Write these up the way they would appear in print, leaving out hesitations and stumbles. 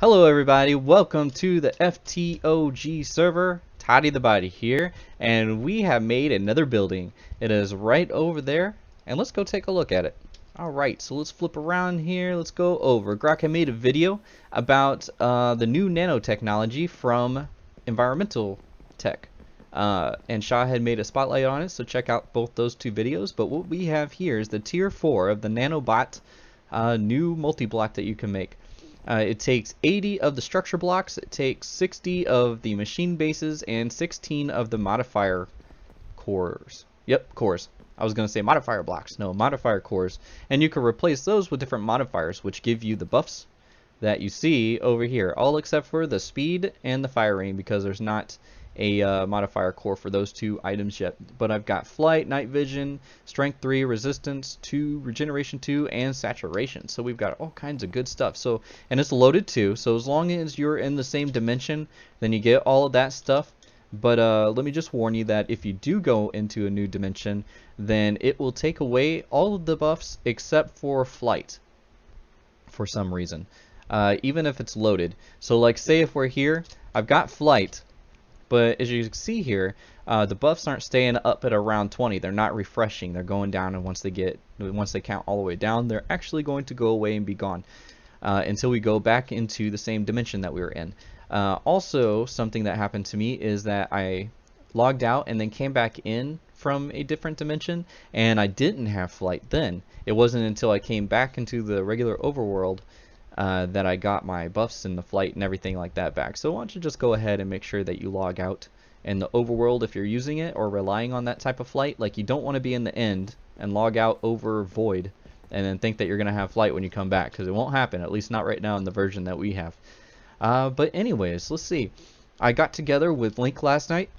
Hello everybody, welcome to the Ftog server. ToddytheBody here, and we have made another building. It is right over there, and let's go take a look at it. Alright, so let's flip around here, let's go over. Grok had made a video about the new nanotechnology from environmental tech. And Sha had made a spotlight on it, so check out both those two videos. But what we have here is the tier 4 of the nanobot new multi-block that you can make. It takes 80 of the structure blocks, it takes 60 of the machine bases, and 16 of the modifier cores. Yep, cores. I was going to say modifier blocks. No, modifier cores. And you can replace those with different modifiers, which give you the buffs that you see over here. All except for the speed and the firing, because there's not a modifier core for those two items yet. But I've got flight, night vision, strength 3, resistance 2, regeneration 2, and saturation. So we've got all kinds of good stuff. So, and it's loaded too, so as long as you're in the same dimension, then you get all of that stuff. But let me just warn you that if you do go into a new dimension, then it will take away all of the buffs except for flight for some reason, even if it's loaded. So like say if we're here, I've got flight, but as you can see here, the buffs aren't staying up at around 20. They're not refreshing. They're going down, and once they count all the way down, they're actually going to go away and be gone until we go back into the same dimension that we were in. Also, something that happened to me is that I logged out and then came back in from a different dimension, and I didn't have flight then. It wasn't until I came back into the regular overworld that I got my buffs and the flight and everything like that back. So why don't you just go ahead and make sure that you log out in the overworld if you're using it or relying on that type of flight. Like, you don't want to be in the end and log out over void and then think that you're going to have flight when you come back, because it won't happen, at least not right now in the version that we have. But anyways, let's see. I got together with Link last night,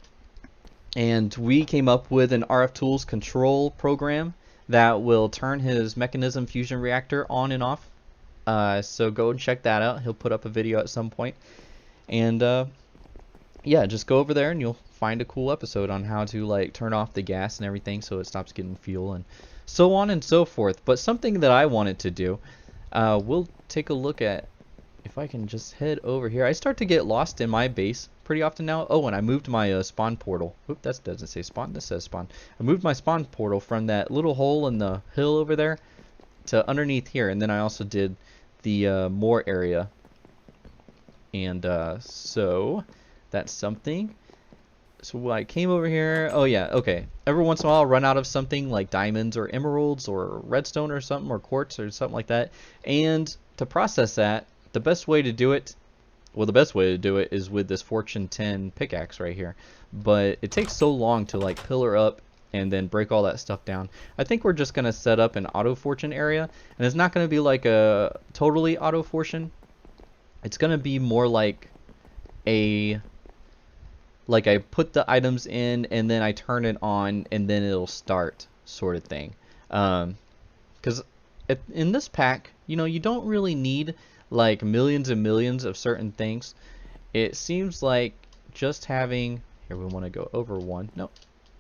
and we came up with an RF Tools control program that will turn his mechanism fusion reactor on and off. So go and check that out. He'll put up a video at some point. And yeah, just go over there and you'll find a cool episode on how to like turn off the gas and everything so it stops getting fuel and so on and so forth. But something that I wanted to do, we'll take a look at, if I can just head over here. I start to get lost in my base pretty often now. Oh, and I moved my spawn portal. Oop, that doesn't say spawn, this says spawn. I moved my spawn portal from that little hole in the hill over there to underneath here, and then I also did the more area, and so that's something. So I came over here. Oh yeah, okay, every once in a while I'll run out of something like diamonds or emeralds or redstone or something, or quartz or something like that, and to process that, the best way to do it, well, the best way to do it is with this Fortune 10 pickaxe right here, but it takes so long to like pillar up and then break all that stuff down. I think we're just gonna set up an auto fortune area, and it's not gonna be like a totally auto fortune. It's gonna be more like I put the items in and then I turn it on and then it'll start sort of thing. Because in this pack, you know, you don't really need like millions and millions of certain things. It seems like just having, here we want to go over one. No.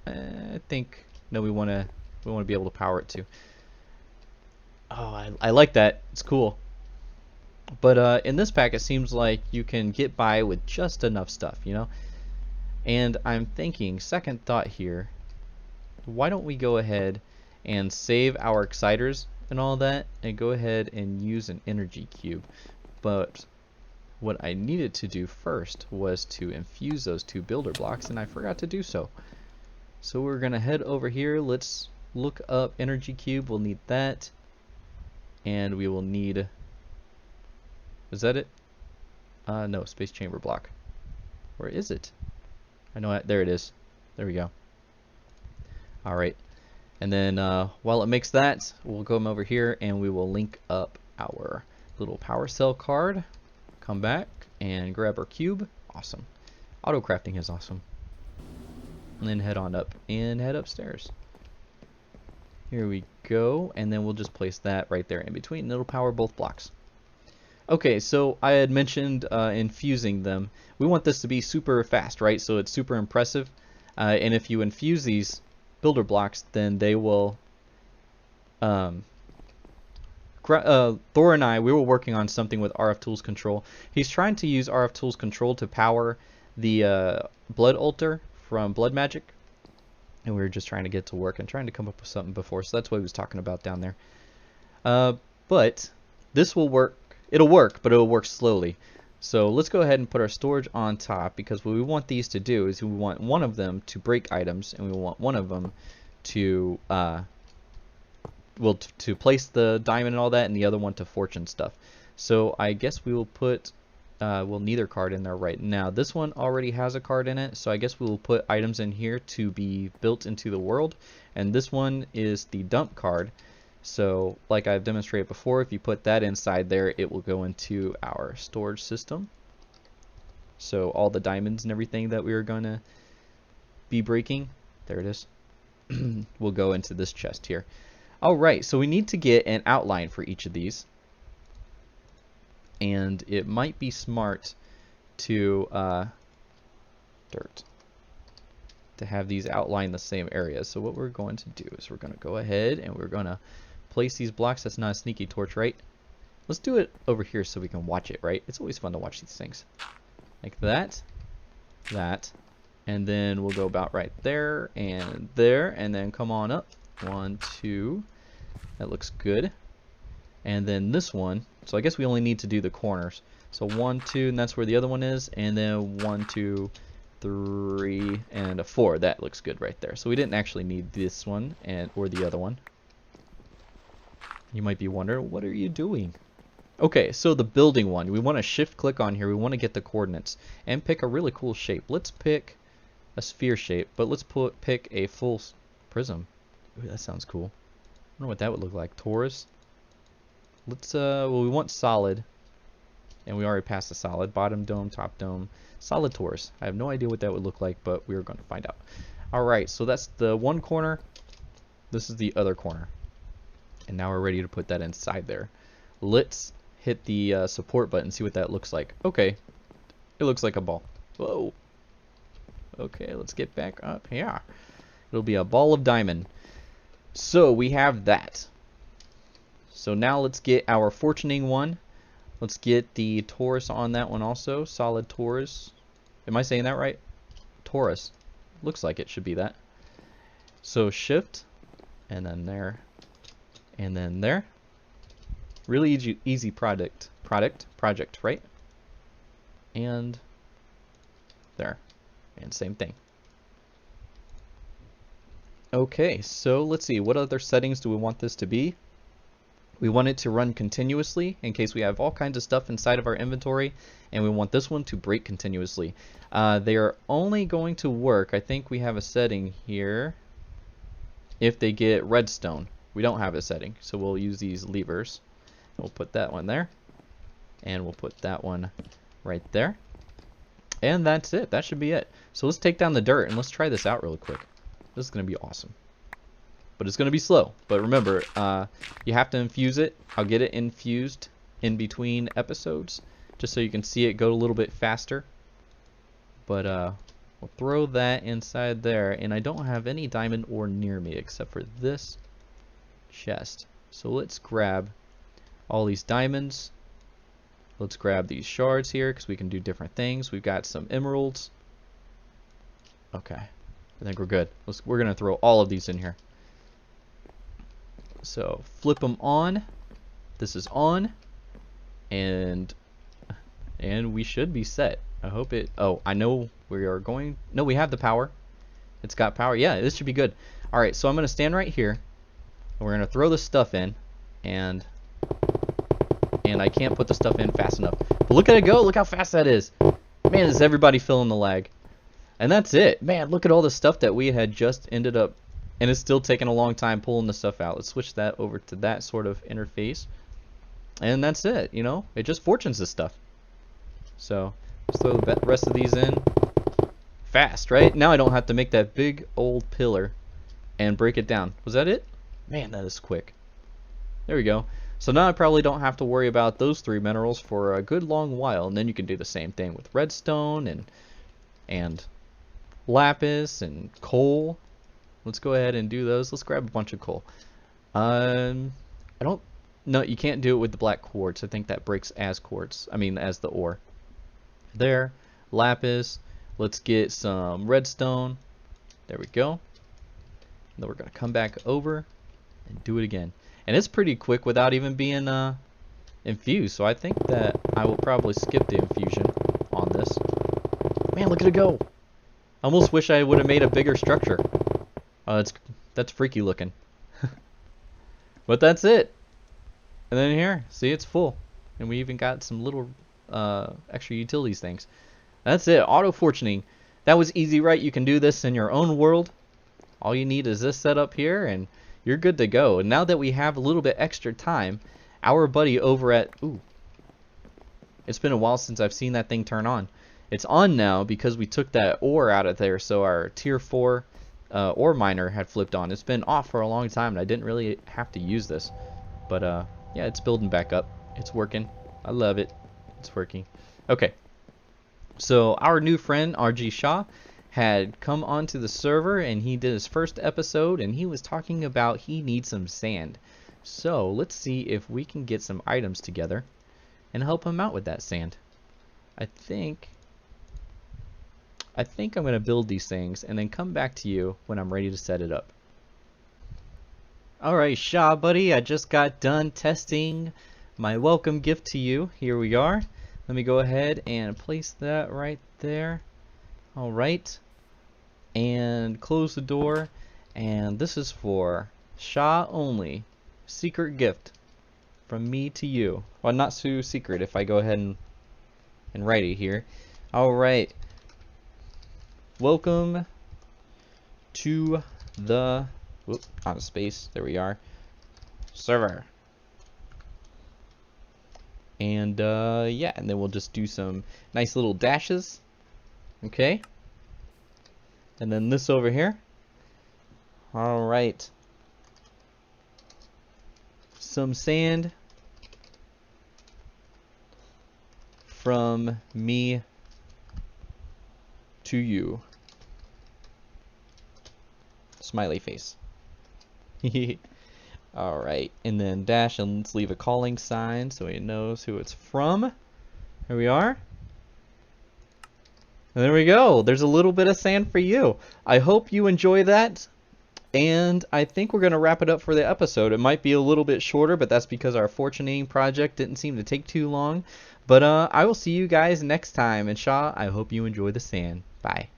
I think no, we want to be able to power it too. Oh, I like that. It's cool. But in this pack, it seems like you can get by with just enough stuff, you know. And I'm thinking, second thought here, why don't we go ahead and save our exciters and all that, and go ahead and use an energy cube. But what I needed to do first was to infuse those two builder blocks, and I forgot to do so. So we're gonna head over here. Let's look up energy cube. We'll need that, and we will need, is that it? No, space chamber block. Where is it? I know there it is. There we go. All right, and then while it makes that, we'll go over here and we will link up our little power cell card. Come back and grab our cube. Awesome. Auto crafting is awesome. And then head on up and head upstairs. Here we go, and then we'll just place that right there in between, and it'll power both blocks. Okay, so I had mentioned infusing them. We want this to be super fast, right? So it's super impressive. And if you infuse these builder blocks, then they will Thor and I, we were working on something with RF Tools Control. He's trying to use RF Tools Control to power the blood altar from Blood Magic. And we were just trying to get to work and trying to come up with something before. So that's what he was talking about down there. But this will work. It'll work, but it'll work slowly. So let's go ahead and put our storage on top, because what we want these to do is we want one of them to break items, and we want one of them to to place the diamond and all that, and the other one to fortune stuff. So I guess we will put well, neither card in there right now. This one already has a card in it, so I guess we will put items in here to be built into the world. And this one is the dump card. So like I've demonstrated before, if you put that inside there, it will go into our storage system. So all the diamonds and everything that we are going to be breaking, there it is, will go into this chest here. Alright, so we need to get an outline for each of these. And it might be smart to to have these outline the same area. So what we're going to do is we're going to go ahead and we're going to place these blocks. That's not a sneaky torch, right? Let's do it over here so we can watch it, right? It's always fun to watch these things. Like that, and then we'll go about right there, and then come on up. 1, 2, that looks good. And then this one, so I guess we only need to do the corners. So 1, 2, and that's where the other one is, and then 1, 2, 3, and a 4. That looks good right there. So we didn't actually need this one or the other one. You might be wondering, what are you doing? Okay, so the building one, we want to shift click on here. We want to get the coordinates and pick a really cool shape. Let's pick a sphere shape, but let's pick a full prism. Ooh, that sounds cool. I wonder what that would look like. Torus. Let's well, we want solid, and we already passed the solid. Bottom dome, top dome, solid torus. I have no idea what that would look like, but we're going to find out. All right, so that's the one corner. This is the other corner. And now we're ready to put that inside there. Let's hit the support button, see what that looks like. Okay, it looks like a ball. Whoa. Okay, let's get back up here. It'll be a ball of diamond. So we have that. So now let's get our fortuning one. Let's get the torus on that one also. Solid torus. Am I saying that right? Torus. Looks like it should be that. So shift, and then there. And then there. Really easy project, right? And there. And same thing. Okay, so let's see. What other settings do we want this to be? We want it to run continuously in case we have all kinds of stuff inside of our inventory. And we want this one to break continuously. They are only going to work, I think we have a setting here, if they get redstone. We don't have a setting, so we'll use these levers. We'll put that one there, and we'll put that one right there, and that's it. That should be it. So let's take down the dirt and let's try this out really quick. This is going to be awesome, but it's going to be slow. But remember, you have to infuse it. I'll get it infused in between episodes just so you can see it go a little bit faster. But we'll throw that inside there, and I don't have any diamond ore near me except for this chest. So let's grab all these diamonds. Let's grab these shards here because we can do different things. We've got some emeralds. Okay, I think we're good. We're gonna throw all of these in here. So flip them on. This is on, and we should be set. I hope it. Oh, I know we are going. No, we have the power. It's got power. Yeah, this should be good. All right, so I'm gonna stand right here. We're going to throw the stuff in, and I can't put the stuff in fast enough. But look at it go. Look how fast that is. Man, is everybody feeling the lag. And that's it. Man, look at all the stuff that we had just ended up, and it's still taking a long time pulling the stuff out. Let's switch that over to that sort of interface. And that's it, you know. It just fortunes this stuff. So let's throw the rest of these in. Fast, right? Now I don't have to make that big old pillar and break it down. Was that it? Man, that is quick. There we go. So now I probably don't have to worry about those 3 minerals for a good long while. And then you can do the same thing with redstone and lapis and coal. Let's go ahead and do those. Let's grab a bunch of coal. I don't No, you can't do it with the black quartz. I think that breaks as quartz. I mean, as the ore. There, lapis. Let's get some redstone. There we go. Then we're gonna come back over and do it again. And it's pretty quick without even being infused. So I think that I will probably skip the infusion on this. Man, look at it go! I almost wish I would have made a bigger structure. That's freaky looking. But that's it. And then here, see, it's full. And we even got some little extra utilities things. That's it. Auto fortuning. That was easy, right? You can do this in your own world. All you need is this setup here, and you're good to go. And now that we have a little bit extra time, our buddy over at... Ooh. It's been a while since I've seen that thing turn on. It's on now because we took that ore out of there, so our tier 4 ore miner had flipped on. It's been off for a long time, and I didn't really have to use this. But, yeah, it's building back up. It's working. I love it. It's working. Okay. So our new friend RG Sha had come onto the server, and he did his first episode, and he was talking about he needs some sand. So let's see if we can get some items together and help him out with that sand. I think I'm going to build these things and then come back to you when I'm ready to set it up. Alright, Sha buddy, I just got done testing my welcome gift to you. Here we are. Let me go ahead and place that right there. Alright. And close the door. And this is for Sha only. Secret gift from me to you. Well, not so secret if I go ahead and write it here. Alright. Welcome to the... Whoop, out of space. There we are. Server. And yeah, and then we'll just do some nice little dashes. Okay. And then this over here. Alright. Some sand from me to you. Smiley face. Alright, and then dash, and let's leave a calling sign so he knows who it's from. Here we are. And there we go. There's a little bit of sand for you. I hope you enjoy that. And I think we're going to wrap it up for the episode. It might be a little bit shorter, but that's because our fortuning project didn't seem to take too long. But I will see you guys next time. And Sha, I hope you enjoy the sand. Bye.